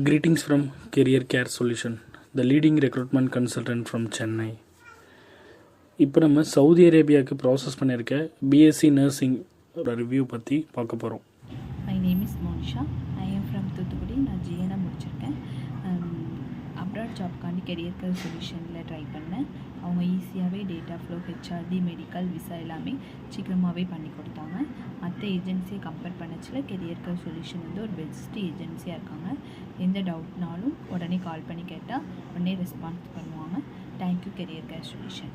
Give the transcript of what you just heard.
Greetings from Career Care Solution, the leading recruitment consultant from Chennai. இப்போ நம்ம Saudi அரேபியாவுக்கு process பண்ணியிருக்க BSc nursing review பற்றி பார்க்க போகிறோம். My name is Monisha. I am from Thoothukudi. நான் GNM முடிச்சிருக்கேன். அப்ராட் ஜாப்காண்டி கெரியர் கேர் சொல்யூஷனில் ட்ரை பண்ணேன். அவங்க ஈஸியாகவே data flow, HRD, medical, visa எல்லாமே சீக்கிரமாகவே பண்ணி கொடுத்தாங்க. மற்ற ஏஜென்சியை கம்பேர் பண்ணச்சில் கெரியர் கேர் சொல்யூஷன் வந்து ஒரு பெஸ்ட் ஏஜென்சியாக இருக்காங்க. எந்த டவுட்னாலும் உடனே கால் பண்ணி கேட்டால் உடனே ரெஸ்பான்ஸ் பண்ணுவாங்க. Thank you career care solution.